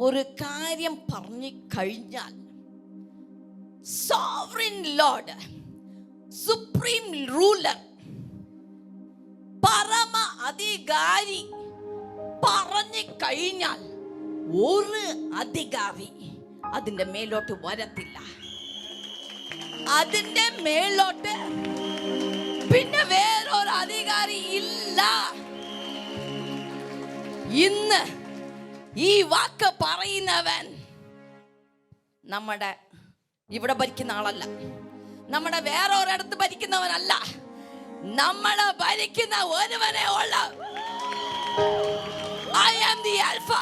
ഒരു കാര്യം പറഞ്ഞു കഴിഞ്ഞാൽ സോവറിൻ ലോർഡ്, സുപ്രീം റൂളർ, പരമ അധികാരി പറഞ്ഞു കഴിഞ്ഞാൽ ഒരു അധികാരി അതിന്റെ മേലോട്ട് വരത്തില്ല. അതിന്റെ മേലോട്ട് പിന്നെ വേറൊരു അധികാരി ഇല്ല. ഇന്ന് ഈ വാക്ക് പറയുന്നവൻ നമ്മുടെ ഇവിടെ ഭരിക്കുന്ന ആളല്ല, നമ്മുടെ വേറെ ഒരിടത്ത് ഭരിക്കുന്നവനല്ല, നമ്മളെ ഭരിക്കുന്ന ഒരുവനെ ഉള്ള. I am the Alpha,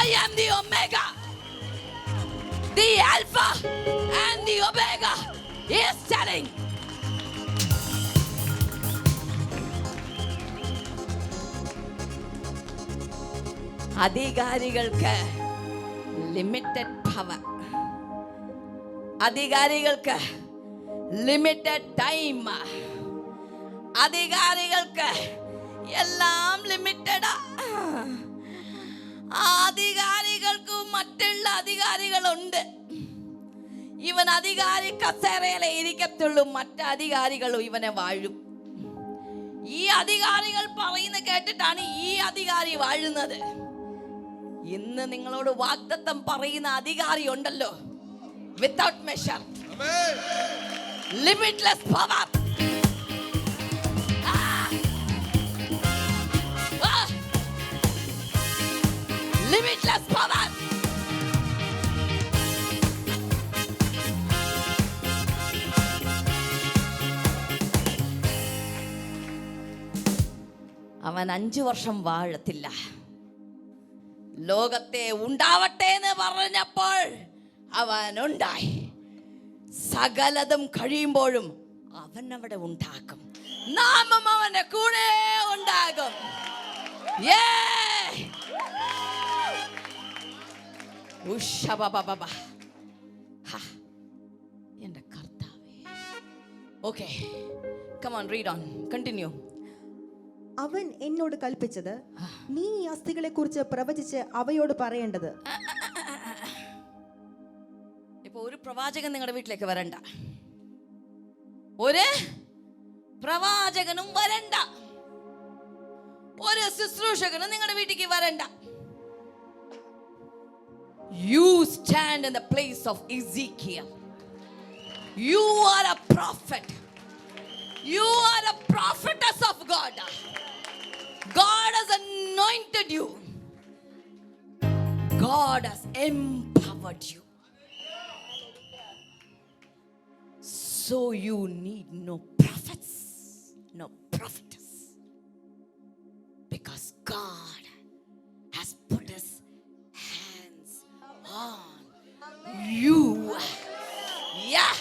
I am the Omega. The Alpha and the Omega is telling. അധികാരികൾക്ക് ലിമിറ്റഡ് പവർ, അധികാരികൾക്ക് ലിമിറ്റഡ് ടൈം, അധികാരികൾക്ക് എല്ലാം ലിമിറ്റഡാ. അധികാരികൾക്ക് മറ്റുള്ള അധികാരികളുണ്ട്. ഇവൻ അധികാരി കസേരയിലെ ഇരിക്കത്തുള്ളൂ, മറ്റധികാരികളും ഇവനെ വാഴും. ഈ അധികാരികൾ പറയുന്ന കേട്ടിട്ടാണ് ഈ അധികാരി വാഴുന്നത്. ഇന്ന് നിങ്ങളോട് വാഗ്ദത്തം പറയുന്ന അധികാരി ഉണ്ടല്ലോ, without measure, limitless power. Limitless power. അവൻ 5 വർഷം വാഴത്തില്ല. ലോകത്തെ ഉണ്ടാവട്ടെ എന്ന് പറഞ്ഞപ്പോൾ അവൻ ഉണ്ടായി. സകലതും കഴിയുമ്പോഴും അവൻ അവിടെ ഉണ്ടാകും. നാമം അവന്റെ കൂടെ ഉണ്ടാകും. എന്റെ കർത്താവേ. Okay, come on, read on, continue. അവൻ എന്നോട് കൽപ്പിച്ചത്, നീ ഈ അസ്ഥികളെ കുറിച്ച് പ്രവചിച്ച് അവയോട് പറയേണ്ടത്. ഇപ്പൊ ഒരു പ്രവാചകൻ നിങ്ങളുടെ വീട്ടിലേക്ക് വരണ്ട, ഒരു പ്രവാചകനും വരണ്ട, ഒരു ശുശ്രൂഷകനും നിങ്ങളുടെ വീട്ടിലേക്ക് വരണ്ട. You stand in the place of Ezekiel. You are a prophet. You are a prophetess of God. God has anointed you. God has empowered you. So you need no prophets, no prophetess. Because God has put his hands on you. Yeah.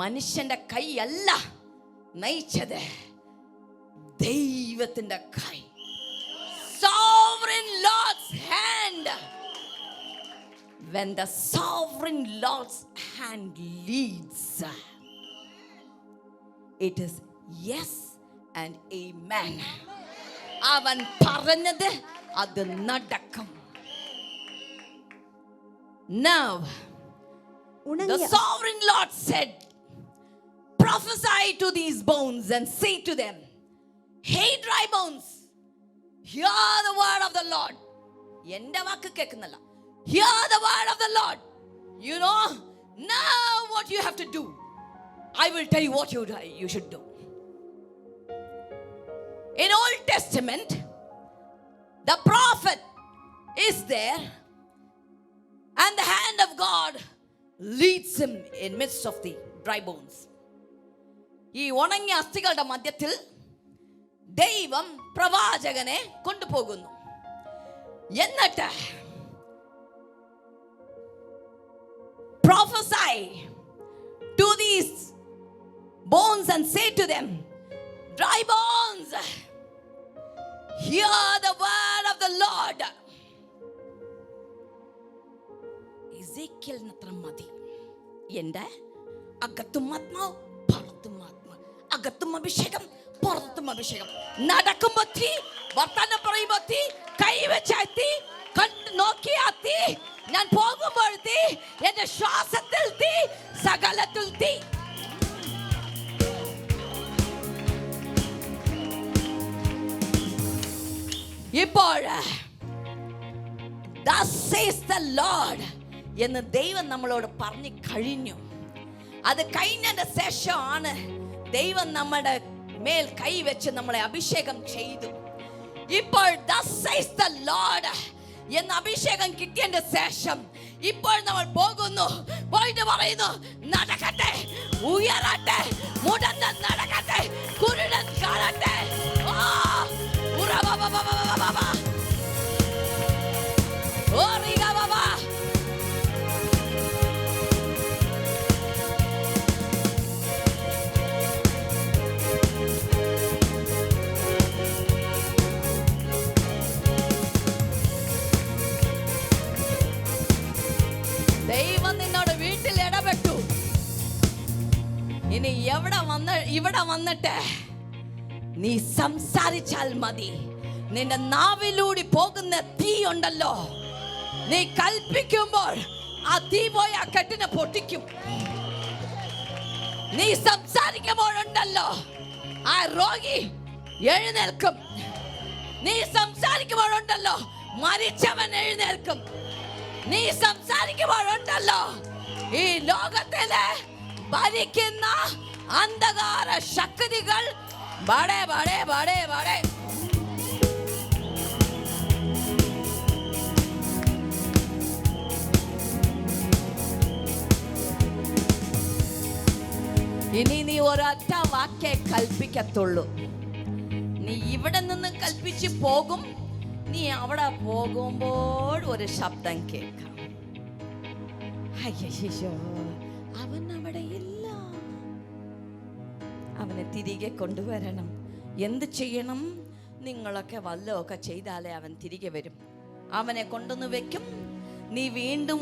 മനുഷ്യന്റെ കൈയല്ല നയിച്ചത്, ദൈവത്തിന്റെ കൈ. Sovereign Lord's hand. When the sovereign Lord's hand leads, it is yes and amen. അവൻ പറഞ്ഞത് അത് നടക്കും. Now the sovereign Lord said, prophesy to these bones and say to them, hey dry bones, hear the word of the Lord. എന്റെ വാക്ക് കേൾക്കുന്നില്ല. Hear the word of the Lord. You know, now what you have to do, I will tell you what you should do. In Old Testament, the prophet is there and the hand of God leads him in midst of the dry bones. ഈ ഉണങ്ങിയ അസ്ഥികളുടെ മധ്യത്തിൽ ദൈവം പ്രവാചകനെ കൊണ്ടുപോകുന്നു. എന്നിട്ട് prophesy to these bones and say to them, dry bones, hear the word of the Lord. എസേക്കിയലിന് അത്ര മതി. എൻ്റെ അകത്തും ആത്മാവ് പുറത്തും ആത്മാവ്, അകത്തും അഭിഷേകം പുറത്തും അഭിഷേകം. നടക്കുമ്പോ തീ, വർത്തമാനം പറയുമ്പോ തീ, കൈവച്ച തീ, നോക്കിയാ തീ, ഞാൻ പോകുമ്പോൾ തീ, എന്റെ ശ്വാസത്തിൽ തീ, സകലത്തിൽ തീ. ഇപ്പോൾ thus says the Lord എന്ന് ദൈവം നമ്മളോട് പറഞ്ഞു കഴിഞ്ഞു. അത് കഴിഞ്ഞതിന്റെ ശേഷമാണ് ദൈവം നമ്മുടെ മേൽ കൈവച്ച് നമ്മളെ അഭിഷേകം ചെയ്തു. ഇപ്പോൾ thus says the Lord എന്ന് അഭിഷേകം കിട്ടിയതിന്റെ ശേഷം ഇപ്പോൾ നമ്മൾ പോകുന്നു. പോയിട്ട് പറയുന്നു, നടക്കട്ടെ, ഉയരട്ടെ, മുടന്തൻ നടക്കട്ടെ, കുരുടൻ കാണട്ടെ. ദൈവം നിന്നോട് വീട്ടിൽ ഇടപെട്ടു. ഇനി ഇവിടെ വന്നിട്ട് നീ സംസാരിച്ചാൽ മതി. നിന്റെ നാവിലൂടെ പോകുന്ന തീ ഉണ്ടല്ലോ, നീ കൽപ്പിക്കുമ്പോൾ ആ തീ പോയി ആ കെട്ടിനെ പൊട്ടിക്കും. നീ സംസാരിക്കുമ്പോഴുണ്ടല്ലോ ആ രോഗി എഴുന്നേൽക്കും. നീ സംസാരിക്കുമ്പോഴുണ്ടല്ലോ മരിച്ചവൻ എഴുന്നേൽക്കും. നീ സംസാരിക്കുമ്പോഴുണ്ടല്ലോ ഈ ലോകത്തിലെ ഭരിക്കുന്ന അന്ധകാര ശക്തികൾ ബടേ ബടേ ബടേ ബടേ ഇനി നീ ഒരൊറ്റ വാക്കേ കൽപ്പിക്കത്തുള്ളൂ. നീ ഇവിടെ നിന്ന് കൽപ്പിച്ച് പോകും. നീ അവിടെ പോകുമ്പോൾ ഒരു ശബ്ദം കേൾക്കാം. അയ്യോ, അവൻ അവിടെ ഇല്ല. അവനെ തിരികെ കൊണ്ടുവരണം. എന്ത് ചെയ്യണം? നിങ്ങളൊക്കെ വല്ലതൊക്കെ ചെയ്താലേ അവൻ തിരികെ വരും. അവനെ കൊണ്ടുവന്ന് വെക്കും. നീ വീണ്ടും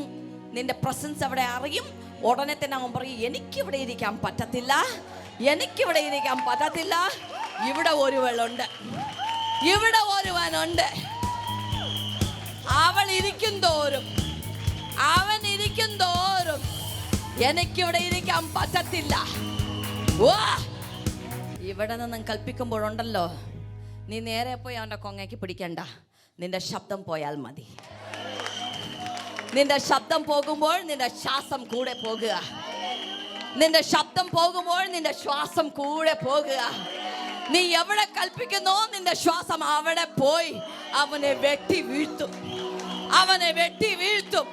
നിന്റെ പ്രസൻസ് അവിടെ അറിയും. ഉടനെ തന്നെ അവൻ പറയും, എനിക്കിവിടെ ഇരിക്കാൻ പറ്റത്തില്ല, എനിക്കിവിടെ ഇരിക്കാൻ പറ്റത്തില്ല. ഇവിടെ ഒരുവളുണ്ട്, ഇവിടെ ഒരുവനുണ്ട്. അവൾ ഇരിക്കും തോറും, അവൻ ഇരിക്കും തോറും എനിക്കിവിടെ ഇരിക്കാൻ പറ്റത്തില്ല. ഓ, ഇവിടെ നിന്നും കൽപ്പിക്കുമ്പോഴുണ്ടല്ലോ, നീ നേരെ പോയി അവൻ്റെ കൊങ്ങയ്ക്ക് പിടിക്കണ്ട. നിന്റെ ശബ്ദം പോയാൽ മതി. നിന്റെ ശബ്ദം പോകുമ്പോൾ നിന്റെ ശ്വാസം കൂടെ പോകുക. നിന്റെ ശബ്ദം പോകുമ്പോൾ നിന്റെ ശ്വാസം കൂടെ പോകുക. നീ എവിടെ കൽപ്പിക്കുന്നോ നിന്റെ ശ്വാസം അവിടെ പോയി അവനെ വെട്ടി വീഴ്ത്തും. അവനെ വെട്ടി വീഴ്ത്തും.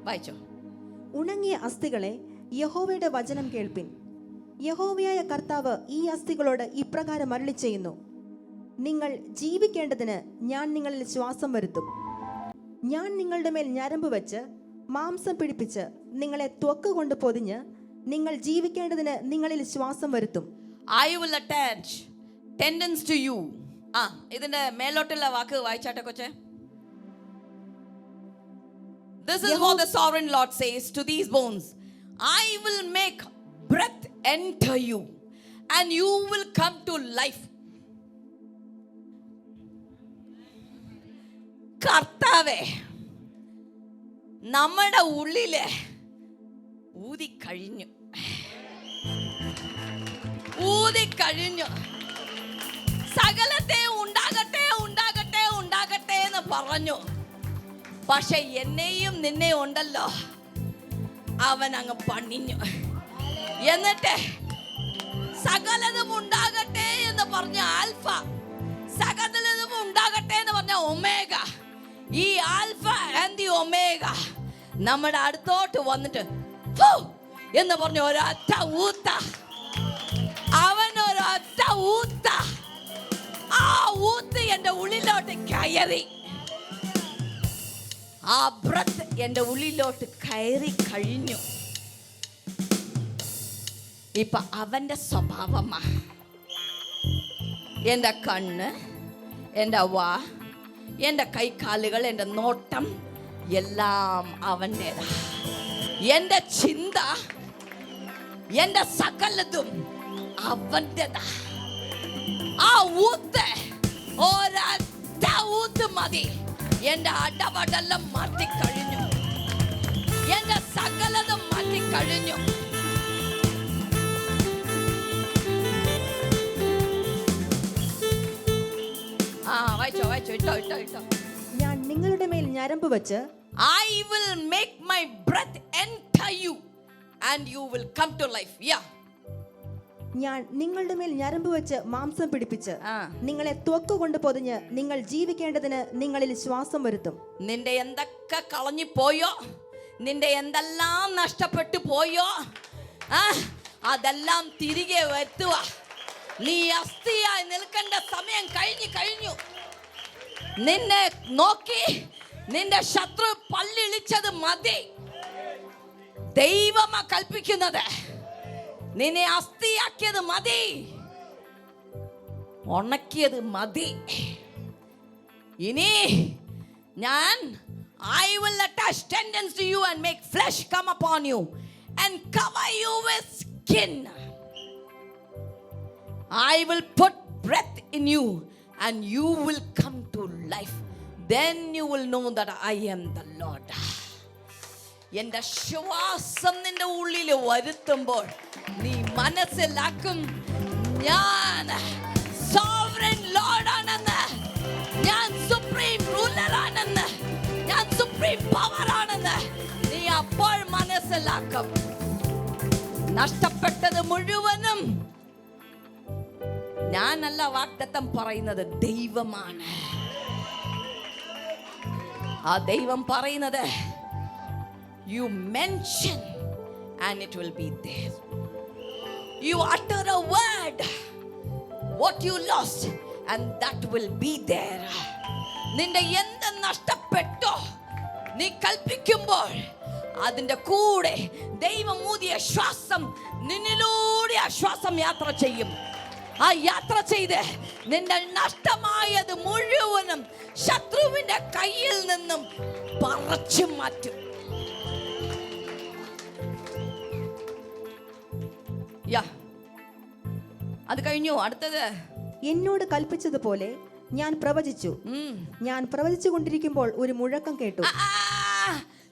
വായിച്ചോ. ഉണങ്ങിയ അസ്ഥികളെ, യഹോവയുടെ വചനം കേൾപ്പിൻ. യഹോവയായ കർത്താവ് ഈ അസ്ഥികളോട് ഇപ്രകാരം അരുളി ചെയ്യുന്നു, നിങ്ങൾ ജീവിക്കേണ്ടതിന് ഞാൻ നിങ്ങളിൽ ശ്വാസം വരുത്തും. ഞാൻ നിങ്ങളുടെ മേൽ ഞരമ്പ് വെച്ച് മാംസം പിടിപ്പിച്ച് നിങ്ങളെ ത്വക്ക് കൊണ്ട് പൊതിഞ്ഞ് നിങ്ങൾ ജീവിക്കേണ്ടതിന് നിങ്ങളിൽ ശ്വാസം വരുത്തും. I will attach tendons to you. ഇതിന്റെ മേലോട്ടുള്ള വാക്ക് വായിച്ചാട്ടെ കൊച്ചേ. This is what the sovereign Lord says to these bones. I will make breath enter you and you will come to life. കർത്താവേ, നമ്മുടെ ഉള്ളിലെ ഊതിക്കഴിഞ്ഞു. സകലത്തെ ഉണ്ടാകട്ടെ ഉണ്ടാകട്ടെ ഉണ്ടാകട്ടെ എന്ന് പറഞ്ഞു. പക്ഷെ എന്നെയും നിന്നെയും ഉണ്ടല്ലോ അവൻ അങ്ങ് പണിഞ്ഞു. എന്നിട്ട് സകലതും ഉണ്ടാകട്ടെ എന്ന് പറഞ്ഞ ആൽഫ, സകലതും ഉണ്ടാകട്ടെ എന്ന് പറഞ്ഞ ഒമേഗ, ഈ ആൽഫ ആൻഡ് ദി ഒമേഗ നമ്മുടെ അടുത്തോട്ട് വന്നിട്ട് എന്ന് പറഞ്ഞ ഒരൊറ്റ ഊത്ത, അവൻ ഒരൊറ്റ ഊത്ത, ആ ഊത്ത് എന്റെ ഉള്ളിലോട്ട് കയറി. ആ ബ്രത്ത് എന്റെ ഉള്ളിലോട്ട് കയറി കഴിഞ്ഞു. ഇപ്പൊ അവന്റെ സ്വഭാവമാ. എന്റെ കണ്ണ്, എന്റെ വാ, എന്റെ കൈക്കാലുകൾ, എന്റെ നോട്ടം എല്ലാം അവൻ്റെതാ. എന്റെ ചിന്ത, എന്റെ സകലതും അവന്റെതാ. ആ ഊത്ത്, ഒരൊറ്റ ഊത്ത് മതി. എന്റെ അടവടെല്ലാം മാറ്റിക്കഴിഞ്ഞു, എന്റെ സകലതും മാറ്റിക്കഴിഞ്ഞു. വായിച്ചോ, ഇട്ടോ. ഞാൻ നിങ്ങളുടെ മേൽ ഞരമ്പ് വെച്ച് I will make my breath enter you and you will come to life. Yeah. ഞാൻ നിങ്ങളുടെ മേൽ ഞരമ്പ് വെച്ച് മാംസം പിടിപ്പിച്ച് നിങ്ങളെ ത്വക്ക് കൊണ്ട് പൊതിഞ്ഞ് നിങ്ങൾ ജീവിക്കേണ്ടതിന് നിങ്ങളിൽ ശ്വാസം വരുത്തും. നിന്റെ എന്തൊക്കെ കളഞ്ഞു പോയോ, നിന്റെ എന്തെല്ലാം നഷ്ടപ്പെട്ടു പോയോ, അതെല്ലാം തിരികെ വരുത്തുക. നീ അസ്ഥിയായി നിൽക്കേണ്ട സമയം കഴിഞ്ഞു. നിന്നെ നോക്കി നിന്റെ ശത്രു പല്ലിളിച്ചത് മതി. ദൈവമാ കൽപ്പിക്കുന്നത്. നിന്നെ അസ്ഥിയാക്കിയത് മതി, ഉണക്കിയത് മതി. ഇനി ഞാൻ I will attach tendons to you and make flesh come upon you and cover you with skin. I will put breath in you and you will come to life. Then you will know that I am the Lord. എന്റെ ശ്വാസം നിന്റെ ഉള്ളിൽ വരുത്തുമ്പോൾ നീ മനസ്സിലാക്കും, ഞാൻ sovereign Lord ആണെന്ന്, ഞാൻ സുപ്രീം റൂളർ ആണെന്ന്, ഞാൻ സുപ്രീം പവർ ആണെന്ന് നീ അപ്പോൾ മനസ്സിലാക്കും. നഷ്ടപ്പെട്ടത് മുഴുവനും ഞാനല്ല വാഗ്ദത്തം പറയുന്നത്, ദൈവമാണ്. ആ ദൈവം പറയുന്നത്, you mention and it will be there. You utter a word, what you lost, and that will be there. നിന്റെ എന്ത് നഷ്ടപ്പെട്ടോ നീ കൽപ്പിക്കുമ്പോൾ അതിന്റെ കൂടെ ദൈവം ഊതിയ ശ്വാസം നിന്നിലൂടെ ആ ശ്വാസം യാത്ര ചെയ്യും. ആ യാത്ര ചെയ്ത് നിന്റെ നഷ്ടമായത് മുഴുവനും ശത്രുവിന്റെ കയ്യിൽ നിന്നും പറിച്ചു മാറ്റും. അത് കഴിഞ്ഞു. അടുത്തത്, എന്നോട് കൽപ്പിച്ചതുപോലെ ഞാൻ പ്രവചിച്ചു. ഞാൻ പ്രവചിച്ചു കൊണ്ടിരിക്കുമ്പോൾ ഒരു മുഴക്കം കേട്ടു.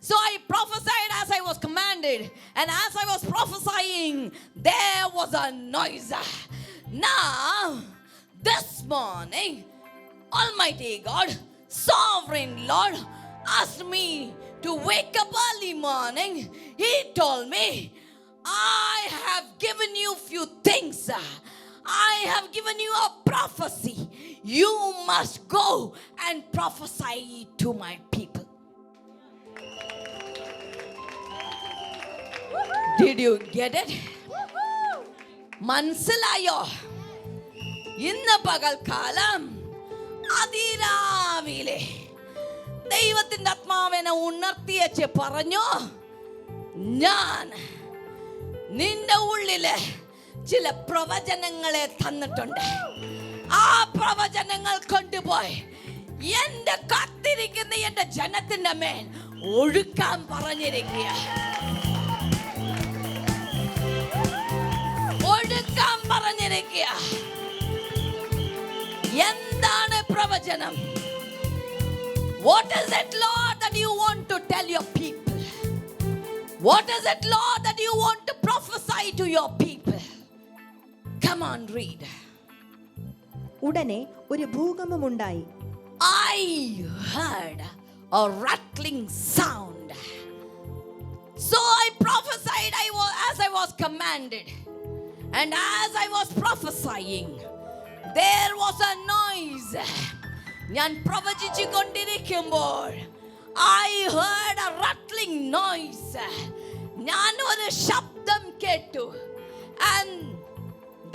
So I prophesied as I was commanded, and as I was prophesying there was a noise. Now this morning Almighty God, Sovereign Lord, asked me to wake up early morning. He told me, I have given you few things. I have given you a prophecy. You must go and prophesy to my people. Did you get it? മനസ്സിലായോ? ഇന്ന് പകൽക്കാലം അതിരാവിലെ ദൈവത്തിന്റെ ആത്മാവിനെ ഉണർത്തിയച്ച് പറഞ്ഞു, ഞാൻ നിന്റെ ഉള്ളില് ചില പ്രവചനങ്ങളെ തന്നിട്ടുണ്ട്. ആ പ്രവചനങ്ങൾ കൊണ്ടുപോയി എന്റെ കാത്തിരിക്കുന്ന എന്റെ ജനത്തിന്റെ മേൽ ഒഴുക്കാൻ പറഞ്ഞിരിക്കുക. ഒഴുക്കാൻ പറഞ്ഞിരിക്കുക. എന്താണ് പ്രവചനം? What is it, Lord, that you want to tell your people? What is it, Lord, that you want to prophesy to your people? Come on, read. ഉടനെ ഒരു ഭൂകമ്പമുണ്ടായി. I heard a rattling sound. So I prophesied as I was commanded. And as I was prophesying, there was a noise. ഞാൻ പ്രവചിച്ചു കൊണ്ടിരിക്കുമ്പോൾ I heard a rattling noise. ഞാൻ ഒരു ശബ്ദം കേട്ടു. And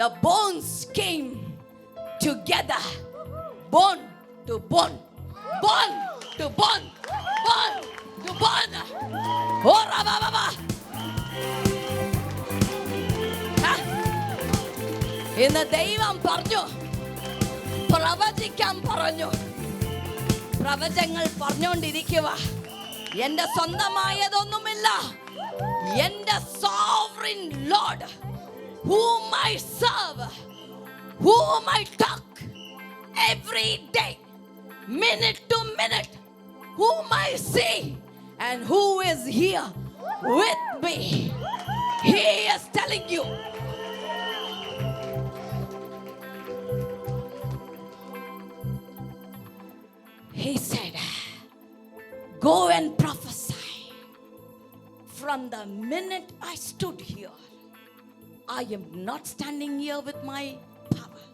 the bones came together, bone to bone, bone to bone, bone to bone. Oh, Rabba. ഇന്ന് ദൈവം പറഞ്ഞു, പ്രവചിക്കാൻ പറഞ്ഞു. പ്രവചനങ്ങൾ പറഞ്ഞുകൊണ്ടിരിക്കുക. എന്റെ സ്വന്തമായതൊന്നുമില്ല, എന്റെ sovereign Lord, whom I serve, whom I talk every day, minute to minute, whom I see, and who is here with me. He is telling you, he said, go and prophesy. From the minute I stood here, I am not standing here with my power.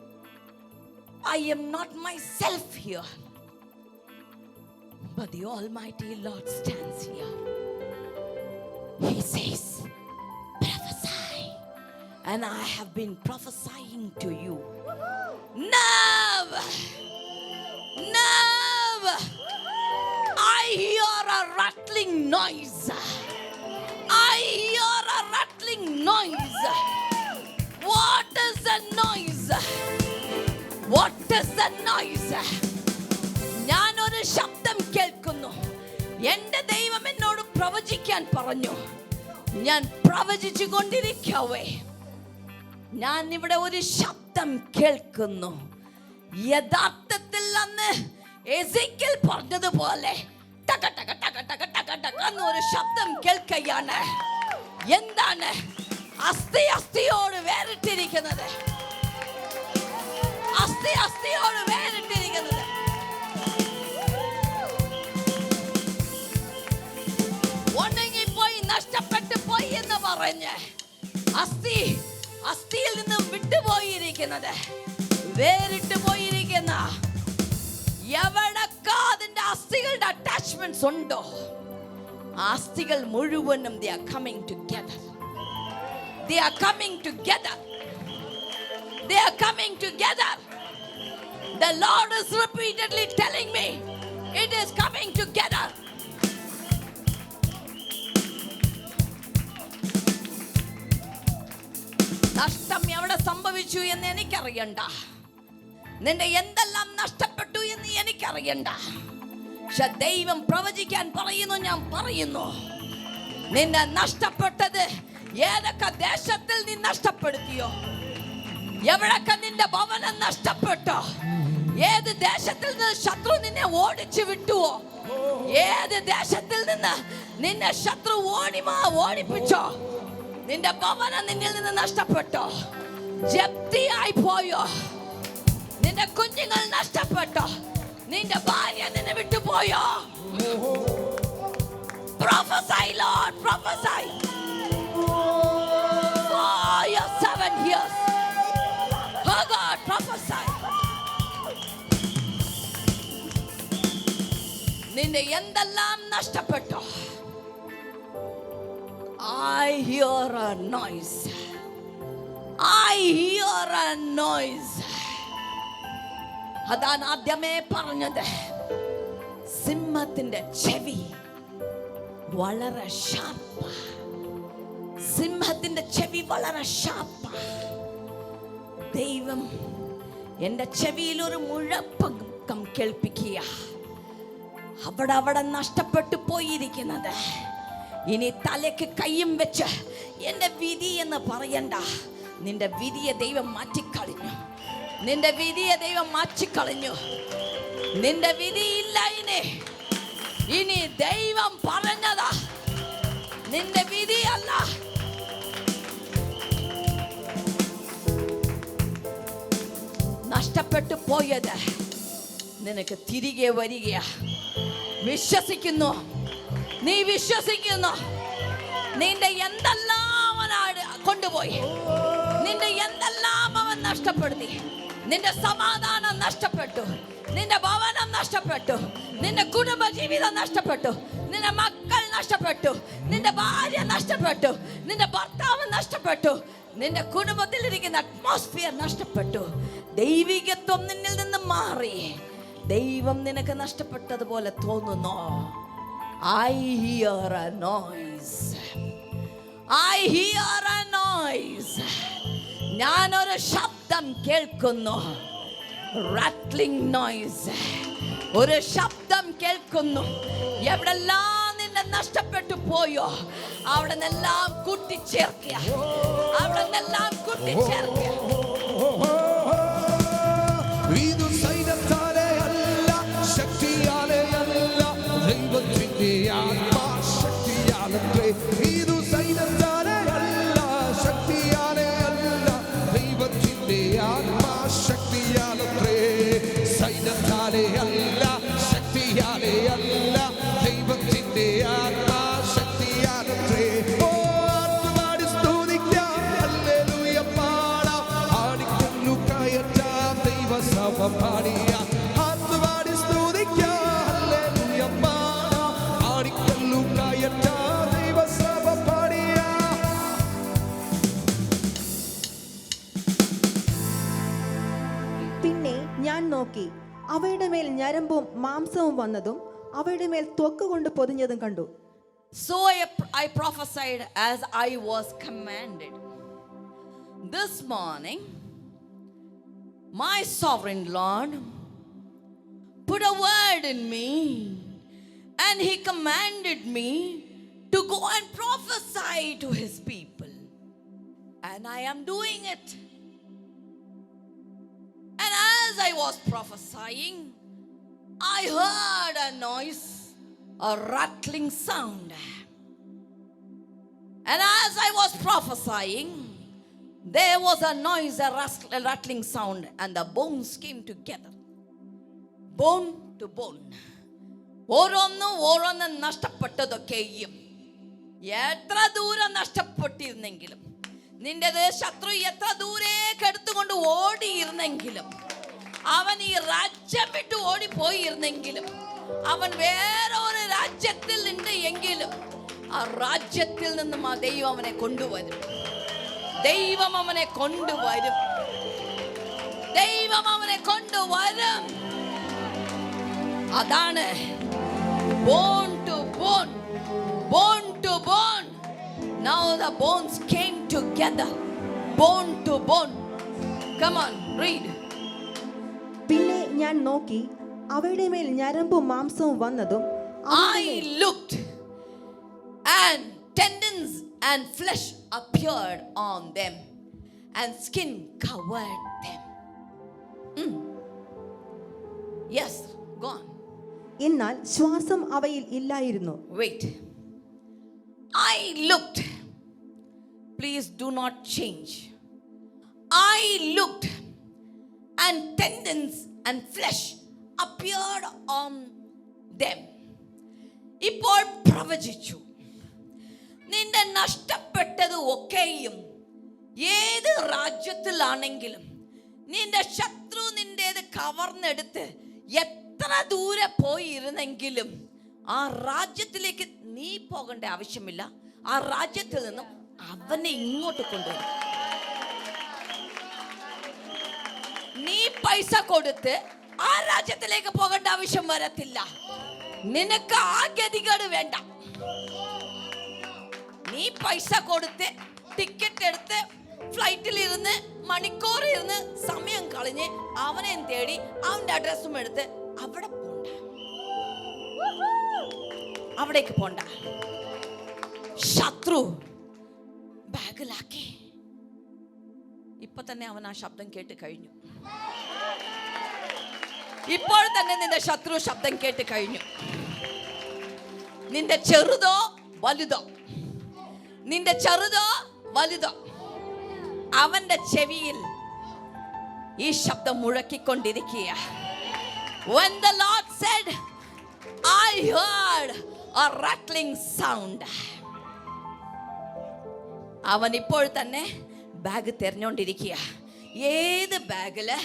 I am not myself here, but the Almighty Lord stands here. He says, prophesy. And I have been prophesying to you. Now, I hear a rattling noise. I hear a rattling noise. What is the noise? What is the noise? ഞാൻ ഒരു ശബ്ദം കേൾക്കുന്നു. എൻ്റെ ദൈവം എന്നോട് പ്രവചിക്കാൻ പറഞ്ഞു. ഞാൻ പ്രവചിച്ചു കൊണ്ടിരിക്കവേ ഞാൻ ഇവിടെ ഒരു ശബ്ദം കേൾക്കുന്നു. യഥാർത്ഥത്തിൽ അന്ന് എസേക്കിയേൽ പറഞ്ഞതുപോലെ ടക ടക ടക ടക ടക ടക എന്നൊരു ശബ്ദം കേൾക്കുകയാണ്. എന്താണ്? അസ്ഥി അസ്ഥിയോട് വേറിട്ടിരിക്കുന്നത്. അസ്ഥി അസ്ഥിയോട് വേറിട്ടിരിക്കുന്നത്. ഉണങ്ങിപ്പോയി, നഷ്ടപ്പെട്ടു പോയി എന്ന് പറഞ്ഞ് അസ്ഥിയിൽ നിന്ന് വിട്ടുപോയിരിക്കുന്നത്, വേറിട്ട് പോയിരിക്കുന്ന എവിടൊക്കെ അതിന്റെ അസ്ഥികളുടെ അറ്റാച്ച്മെന്റ്സ് ഉണ്ടോ, അസ്ഥികൾ മുഴുവനും they are coming together. They are coming together. They are coming together. The Lord is repeatedly telling me it is coming together. നഷ്ടം എവിടെ സംഭവിച്ചു എന്ന് എനിക്കറിയണ്ട. നിന്റെ എന്തെല്ലാം നഷ്ടപ്പെട്ടു എന്ന് എനിക്കറിയണ്ട. പക്ഷെ ദൈവം പ്രവചിക്കാൻ പറയുന്നു. ഞാൻ പറയുന്നു, നിന്നെ നഷ്ടപ്പെട്ടത് ഏതൊക്കെ ദേശത്തിൽ നീ നഷ്ടപ്പെടുത്തിയോ, എവിടൊക്കെ നിന്റെ ഭവനം നഷ്ടപ്പെട്ടോ, ഏത് ദേശത്തിൽ നിന്ന് ശത്രു നിന്നെ ഓടിച്ചു വിട്ടുവോ, ഏത് ദേശത്തിൽ നിന്ന് നിന്നെ ശത്രു ഓടിപ്പിച്ചോ, നിന്റെ ഭവനം നിന്നിൽ നിന്ന് നഷ്ടപ്പെട്ടോ, ജപ്തിയായി പോയോ, നിന്റെ കുഞ്ഞുങ്ങൾ നഷ്ടപ്പെട്ടോ, നിന്റെ ഭാര്യ നിന്നെ വിട്ടുപോയോ. Prophesy, Lord, prophesy. For your 7 years. Oh God, prophesy. നിന്റെ എന്തെല്ലാം നഷ്ടപ്പെട്ടോ. I hear a noise. I hear a noise. അതാണ് ആദ്യമേ പറഞ്ഞത്. സിംഹത്തിന്റെ ചെവി വളരെ ഷാർപ്പ. സിംഹത്തിന്റെ ചെവി വളരെ ഷാർപ്പ. ദൈവം എൻ്റെ ചെവിയിൽ ഒരു മുഴക്കം കേൾപ്പിക്കുക. അവിടെ നഷ്ടപ്പെട്ടു പോയിരിക്കുന്നത് ഇനി തലയ്ക്ക് കയ്യും വെച്ച് എൻ്റെ വിധി എന്ന് പറയണ്ട. നിന്റെ വിധിയെ ദൈവം മാറ്റിക്കളഞ്ഞു. നിന്റെ വിധിയെ ദൈവം മാറ്റിക്കളഞ്ഞു. നിന്റെ വിധിയില്ല ഇനി ദൈവം പറഞ്ഞതാ. നിന്റെ വിധിയല്ല. നഷ്ടപ്പെട്ടു പോയത് നിനക്ക് തിരികെ വരികയാ. വിശ്വസിക്കുന്നു. നീ വിശ്വസിക്കുന്നു. നിന്റെ എന്തെല്ലാം അവൻ കൊണ്ടുപോയി, നിന്റെ എന്തെല്ലാം അവൻ നഷ്ടപ്പെടുത്തി. നിന്റെ സമാധാനം നഷ്ടപ്പെട്ടു, നിന്റെ ഭവനം നഷ്ടപ്പെട്ടു, നിന്റെ കുടുംബ ജീവിതം നഷ്ടപ്പെട്ടു, നിന്റെ മക്കൾ നഷ്ടപ്പെട്ടു, നിന്റെ ഭാര്യ നഷ്ടപ്പെട്ടു, നിന്റെ ഭർത്താവ് നഷ്ടപ്പെട്ടു, നിന്റെ കുടുംബത്തിലിരിക്കുന്ന അറ്റ്മോസ്ഫിയർ നഷ്ടപ്പെട്ടു. ദൈവികത്വം നിന്നിൽ നിന്ന് മാറി. ദൈവം നിനക്ക് നഷ്ടപ്പെട്ടതുപോലെ തോന്നുന്നു. I hear a noise. I hear a noise. ഞാനൊരു ശബ്ദം കേൾക്കുന്നു. rattling noise. ഒരു ശബ്ദം കേൾക്കുന്നു. എവിടെല്ലാം നിന്നെ എവിടെ നഷ്ടപ്പെട്ടു പോയോ അവിടെ നിന്നെല്ലാം കൂട്ടിച്ചേർക്കുക, അവിടെ നിന്നെല്ലാം കൂട്ടിച്ചേർക്കുക. ഇത് സൈന്യത്താലെ അല്ല, ശക്തിയാലെ അല്ല, ദൈവത്തിന്റെ ആത്മാശക്തിയാലത്രേ. ഇത് സൈന്യത്താലെ അല്ല, ശക്തിയാലെ അല്ല, ദൈവത്തിന്റെ ആത്മാശക്തിയാലത്രേ. സൈന്യത്താലെ അല്ല, ശക്തിയാലെ അല്ല, ദൈവത്തിന്റെ ആത്മാശക്തിയാലത്രേ. ഓ ആത്മാടി സ്തുതിക്കാം, ഹല്ലേലൂയ പാടാം, ആടിക്കൊണ്ടു കയറ്റാം ദൈവസഭ പാടിയാം. ആത്മാടി സ്തുതിക്കാം, ഹല്ലേലൂയ പാടാം, ആടിക്കൊണ്ടു കയറ്റാം ദൈവസഭ പാടിയാം. പിന്നെ ഞാൻ നോക്കി, അവയുടെ മേൽ ഞരമ്പും മാംസവും വന്നതും അവയുടെ മേൽ ത്വക്ക് കൊണ്ട് പൊതിഞ്ഞതും കണ്ടു. So I prophesied as I was commanded. This morning, my sovereign Lord put a word in me, and He commanded me to go and prophesy to His people. And I am doing it. And as I was prophesying, I heard a noise, a rattling sound. And as I was prophesying, there was a noise, a rattling sound, and the bones came together, bone to bone. ഓരോന്ന് നഷ്ടപ്പെട്ടതൊക്കെയും എത്ര ദൂരം നഷ്ടപ്പെട്ടിരുന്നെങ്കിലും, നിന്റെ ശത്രു എത്ര ദൂരേക്ക് എടുത്തുകൊണ്ട് ഓടിയിരുന്നെങ്കിലും, അവൻ ഈ രാജ്യം വിട്ട് ഓടിപ്പോയിരുന്നെങ്കിലും, അവൻ വേറെ ഒരു രാജ്യത്തിൽ ഉണ്ട് എങ്കിലും ആ രാജ്യത്തിൽ നിന്നും ആ ദൈവം അവനെ കൊണ്ടുവരും. ദൈവം അവനെ കൊണ്ടുവരും. ദൈവം അവനെ കൊണ്ടുവരും. അതാണ് bone to bone, bone to bone. Now the bones came together, bone to bone. Come on, read. പിന്നെ ഞാൻ നോക്കി, അവയുടെ മേൽ ഞരമ്പും മാംസവും വന്നതും I looked, and tendons and flesh appeared on them, and skin covered them. Yes, go on. എന്നാൽ ശ്വാസം അവയിൽ ഇല്ലായിരുന്നു. Wait. I looked. Please do not change. I looked, and tendons and flesh appeared on them. ഇപ്പോൾ പ്രവചിച്ചു, നിന്റെ നഷ്ടപ്പെട്ടത് ഒക്കെയും ഏത് രാജ്യത്തിലാണെങ്കിലും നിന്റെ ശത്രു നിന്റേത് കവർന്നെടുത്ത് എത്ര ദൂരെ പോയിരുന്നെങ്കിലും ആ രാജ്യത്തിലേക്ക് നീ പോകേണ്ട ആവശ്യമില്ല. ആ രാജ്യത്തിൽ നിന്നും അവനെ ഇങ്ങോട്ട് കൊണ്ടുവരും. നീ പൈസ കൊടുത്ത് ആ രാജ്യത്തിലേക്ക് പോകേണ്ട ആവശ്യം വരത്തില്ല. നിനക്ക് ആ ഗതികേട് വേണ്ട. നീ പൈസ കൊടുത്ത് ടിക്കറ്റ് എടുത്ത് ഫ്ലൈറ്റിൽ ഇരുന്ന് മണിക്കൂർ ഇരുന്ന് സമയം കളഞ്ഞ് അവനെ തേടി അവന്റെ അഡ്രസ്സും എടുത്ത് അവിടെ പോണ്ട, അവിടേക്ക് പോണ്ട. ശത്രു ബാഗിലാക്കി. ഇപ്പൊ തന്നെ അവൻ ആ ശബ്ദം കേട്ട് കഴിഞ്ഞു. ഇപ്പോൾ തന്നെ നിന്റെ ശത്രു ശബ്ദം കേട്ട് കഴിഞ്ഞു. നിന്റെ ചെറുതോ വലുതോ, നിന്റെ ചെറുതോ വലുതോ, അവന്റെ ചെവിയിൽ ഈ ശബ്ദം മുഴക്കിക്കൊണ്ടിരിക്കുക. When the Lord said, I heard a rattling sound. അവൻ ഇപ്പോൾ തന്നെ ബാഗ് തെരഞ്ഞോണ്ടിരിക്കുക. ഏത് ബാഗില്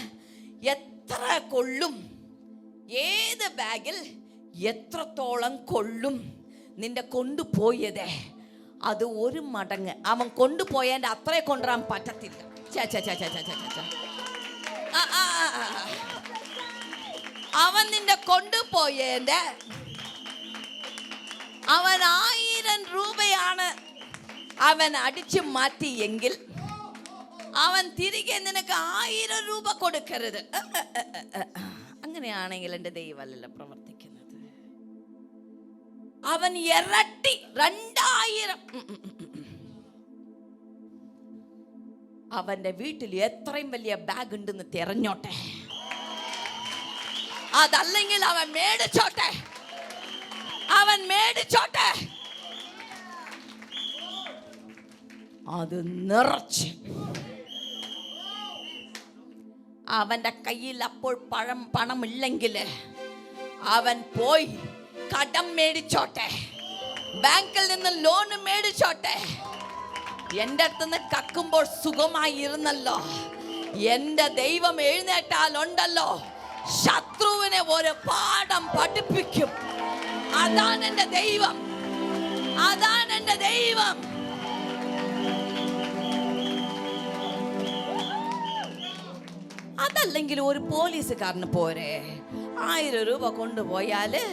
എത്ര കൊള്ളും, ഏത് ബാഗിൽ എത്രത്തോളം കൊള്ളും. നിന്റെ കൊണ്ടുപോയത് അത് ഒരു മടങ്ങ് അവൻ കൊണ്ടുപോയതിൻ്റെ അത്രേ കൊണ്ടുവരാൻ പറ്റത്തില്ല. അവൻ നിന്റെ കൊണ്ടുപോയതിൻ്റെ അവൻ 1000 രൂപയാണ് അവൻ അടിച്ചു മാറ്റിയെങ്കിൽ അവൻ തിരികെ നിനക്ക് 1000 രൂപ കൊടുക്കരുത്. അങ്ങനെയാണെങ്കിൽ എൻ്റെ ദൈവമല്ലല്ലോ പ്രവർത്തിക്കുന്നത്. അവൻ ഇരട്ടി 2000. അവന്റെ വീട്ടിൽ എത്രയും വലിയ ബാഗ് ഉണ്ടെന്ന് തിരഞ്ഞോട്ടെ, അതല്ലെങ്കിൽ അവൻ മേടിച്ചോട്ടെ, അവൻ മേടിച്ചോട്ടെ. അത് നിറച്ച് അവന്റെ കയ്യിൽ അപ്പോൾ പണമില്ലെങ്കിൽ അവൻ പോയി കടം മേടിച്ചോട്ടെ, ബാങ്കിൽ നിന്ന് ലോൺ മേടിച്ചോട്ടെ. എൻ്റെ അടുത്തുനിന്ന് കക്കുമ്പോൾ സുഖമായി ഇരുന്നല്ലോ, എൻ്റെ ദൈവം എഴുന്നേറ്റാലുണ്ടല്ലോ ശത്രുവിനെ ഒരു പാഠം പഠിപ്പിക്കും. അതാണ് എൻ്റെ ദൈവം, അതാണ് എൻ്റെ ദൈവം. അതല്ലെങ്കിൽ ഒരു പോലീസുകാരന് പോരെ, 1000 രൂപ കൊണ്ടുപോയാല്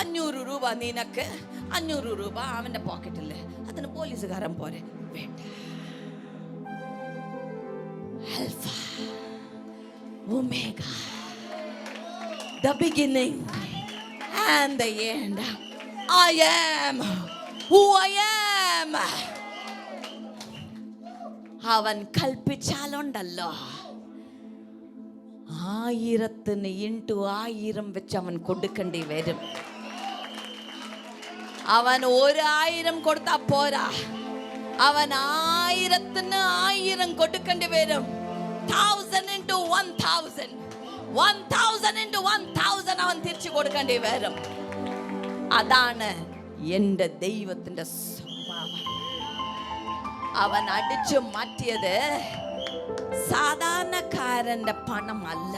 500 രൂപ നിനക്ക്, 500 രൂപ അവന്റെ പോക്കറ്റില്. അതിന് പോലീസുകാരൻ പോരെ? വേണ്ട. Alpha omega, the beginning and the end. I am who I am. അവൻ കൽപ്പിച്ചാലുണ്ടല്ലോ 1000 വെച്ച് അവൻ കൊടുക്കേണ്ടി വരും. അവൻ 1000 കൊടുത്താ പോരാ, അവൻ 1000 കൊടുക്കേണ്ടി വരും. 1000 into 1000, 1000 into 1000 അവൻ തിരിച്ചു കൊടുക്കേണ്ടി വരും. അതാണ് എൻ്റെ ദൈവത്തിൻ്റെ സ്വഭാവം. അവൻ അടിച്ചു മാറ്റിയത് സാധാരണക്കാരന്റെ പണമല്ല,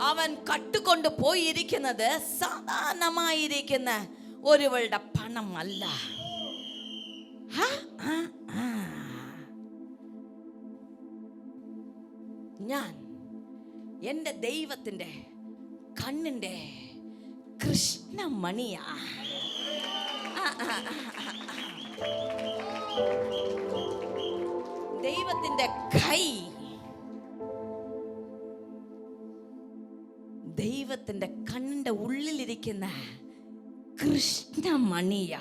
അവൻ കട്ടുകൊണ്ട് പോയിരിക്കുന്നത് സാധാരണമായിരിക്കുന്ന ഒരുവളുടെ പണമല്ല. ഞാൻ എൻ്റെ ദൈവത്തിൻ്റെ കണ്ണിൻ്റെ കൃഷ്ണമണിയാ. ദൈവത്തിന്റെ കൈ, ദൈവത്തിന്റെ കണ്ണിന്റെ ഉള്ളിലിരിക്കുന്ന കൃഷ്ണമണിയാ.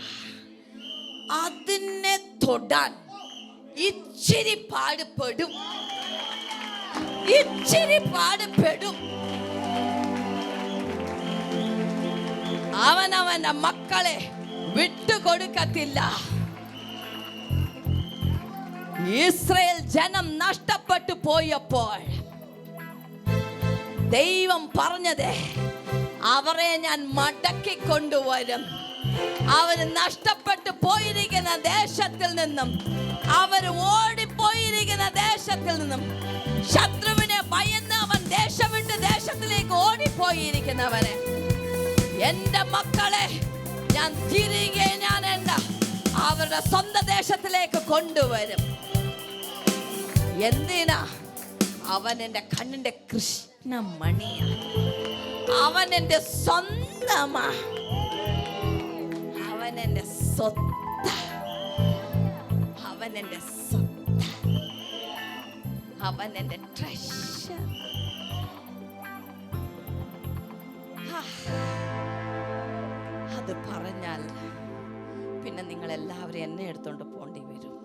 അതിനെ തൊടാൻ ഇച്ചിരി പാടുപെടും, ഇച്ചിരി പാടുപെടും. അവനവന്റെ മക്കളെ വിട്ടുകൊടുക്കത്തില്ല. ഇസ്രായേൽ ജനം നഷ്ടപ്പെട്ടു പോയപ്പോൾ ദൈവം പറഞ്ഞത്, അവരെ ഞാൻ മടക്കി കൊണ്ടുവരും. അവർ നഷ്ടപ്പെട്ടു പോയിരിക്കുന്ന ദേശത്തിൽ നിന്നും, അവർ ഓടിപ്പോയിരിക്കുന്ന ദേശത്തിൽ നിന്നും, ശത്രുവിനെ ഭയന്ന് അവൻ ദേശം വിട്ട് ദേശത്തിലേക്ക് ഓടിപ്പോയിരിക്കുന്നവരെ, എൻ്റെ മക്കളെ ഞാൻ തിരികെ അവരുടെ സ്വന്തം ദേശത്തിലേക്ക് കൊണ്ടുവരും. എന്തിനാ? അവൻ എൻ്റെ കണ്ണിന്റെ കൃഷ്ണമണിയാണ്, അവൻ എൻ്റെ സ്വന്തമാ, അവൻ എൻ്റെ സ്വത്ത്, അവൻ എൻ്റെ സ്വത്ത്, അവൻ എൻ്റെ ട്രഷർ. അത് പറഞ്ഞാൽ പിന്നെ നിങ്ങൾ എല്ലാവരും എന്നെ എടുത്തോണ്ട് പോണ്ടി വരും.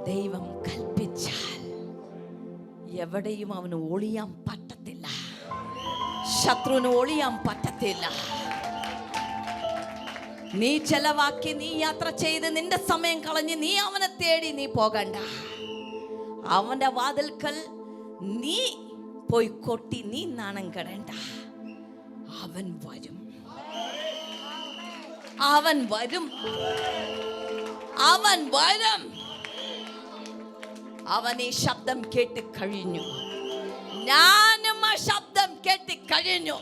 ദൈവം കൽപ്പിച്ചാൽ എവിടെയും അവന് ഒളിയാൻ പറ്റത്തില്ല, ശത്രുവിന് ഒളിയാൻ പറ്റത്തില്ല. നീ ചെലവാക്കി, നീ യാത്ര ചെയ്ത്, നിന്റെ സമയം കളഞ്ഞ് നീ അവനെ തേടി നീ പോകണ്ട. അവന്റെ വാതിൽക്കൽ നീ പോയി കൊട്ടി നീ നാണം കെടണ്ട. അവൻ വരും, അവൻ വരും, അവൻ വരും. അവൻ ഈ ശബ്ദം കേട്ട് കഴിഞ്ഞു, ഞാനും ആ ശബ്ദം കേട്ട് കഴിഞ്ഞു.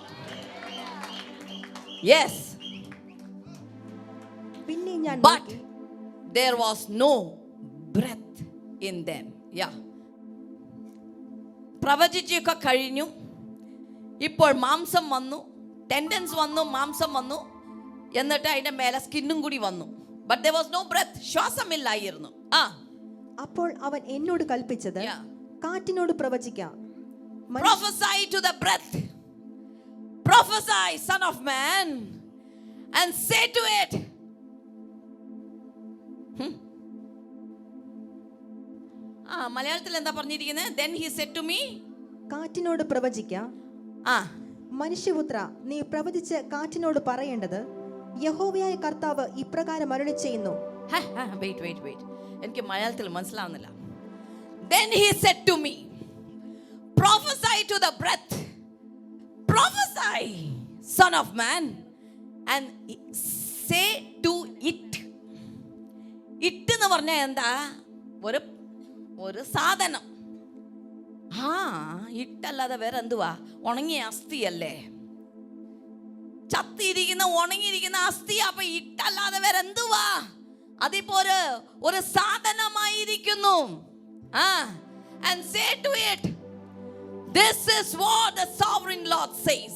യെസ്, പിന്നെ ഞാൻ but there was no breath in them. Yeah, പ്രവചിച്ചൊക്കെ കഴിഞ്ഞു. ഇപ്പോൾ മാംസം വന്നു, ടെൻഡൻസ് വന്നു, മാംസം വന്നു, എന്നിട്ട് അതിന്റെ മേലെ സ്കിന്നും കൂടി വന്നു. But there was no breath, ശ്വാസമില്ലായിരുന്നു. അപ്പോൾ അവൻ എന്നോട് കൽപ്പിച്ചത്, കാറ്റിനോട് പ്രവചിക്കാം. Prophesy to the breath. Prophesy, son of man, and say to it. മലയാളത്തിൽ എന്താ പറഞ്ഞിരിക്കുന്നത്? Then he said to me, കാറ്റിനോട് പ്രവചിക്ക. മനുഷ്യപുത്ര, നീ പ്രവചിച്ച് കാറ്റിനോട് പറയേണ്ടത്, യഹോവയായ കർത്താവ് ഇപ്രകാരം അരുളി ചെയ്യുന്നു. വെയിറ്റ്, എനിക്ക് മലയാളത്തിൽ മനസ്സിലാവുന്നില്ല. Then he said to me, prophesy to the breath, prophesy, son of man, and say to it. ഇട്ട് എന്ന് പറഞ്ഞാൽ എന്താ? ഒരു സാധനം. ഇട്ടല്ലാതെ വേറെ എന്തുവാ? ഉണങ്ങിയ അസ്ഥിയല്ലേ, ചത്തിരിക്കുന്ന ഉണങ്ങിയിരിക്കുന്ന അസ്ഥി. അപ്പൊ ഇട്ടല്ലാതെ വേറെ എന്തുവാ? അതിപ്പോ ഒരു സാധനമായിരിക്കുന്നു. And say to it, this is what the sovereign Lord says.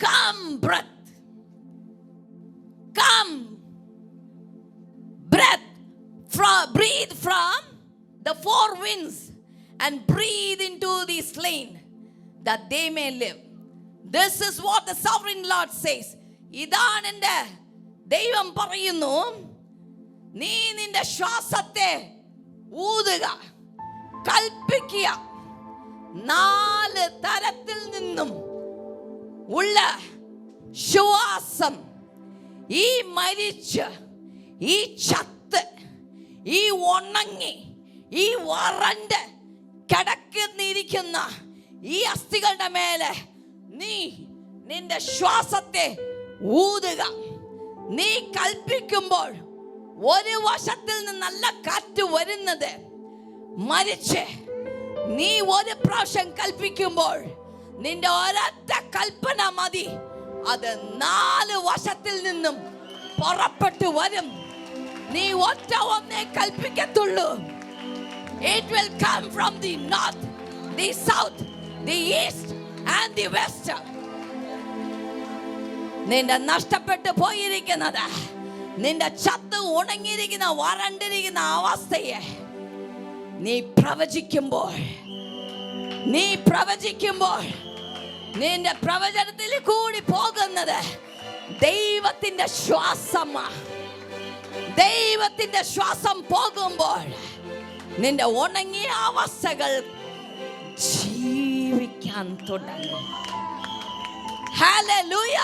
Come, breath. Come, breath. Breathe from the four winds and breathe into the slain that they may live. This is what the sovereign Lord says. ഇതാണ് എൻ്റെ ദൈവം പറയുന്നു, നീ നിന്റെ ശ്വാസത്തെ ഊതുക, കൽപ്പിക്കുക. 4 തരത്തിൽ നിന്നും ഉള്ള ശ്വാസം ഈ മരിച്ച്, ഈ ചത്ത്, ഈ ഉണങ്ങി, ഈ വരണ്ട് കിടക്കുന്നിരിക്കുന്ന ഈ അസ്ഥികളുടെ മേലെ നീ നിന്റെ ശ്വാസത്തെ ഊതുക. നീ കൽപ്പിക്കുമ്പോൾ ഒരു വശത്തിൽ നിന്നല്ല കാറ്റ് വരുന്നത്, മരിച്ച് നീ ഒരു പ്രാവശ്യം കൽപ്പിക്കുമ്പോൾ നിന്റെ ഒരൊറ്റ കൽപ്പന മതി, അത് 4 വശത്തിൽ നിന്നും പുറപ്പെട്ടു വരും. നീ ഒന്നേ കൽപ്പിക്കത്തുള്ളൂ. It will come from the north, the south, the east and the west. നിന്റെ നഷ്ടപ്പെട്ടു പോയിരിക്കുന്നത്, നിന്റെ ചത്ത് ഉണങ്ങിയിരിക്കുന്ന വരണ്ടിരിക്കുന്ന അവസ്ഥയെ നീ പ്രവചിക്കുമ്പോൾ നിന്റെ പ്രവചനത്തിൽ കൂടി പോകുന്നത് ദൈവത്തിന്റെ ശ്വാസമാണ്. ദൈവത്തിന്റെ ശ്വാസം പോകുമ്പോൾ നിന്റെ ഉണങ്ങിയ അവസ്ഥകൾ ജീവിക്കാൻ തുടങ്ങും. ഹല്ലേലൂയ.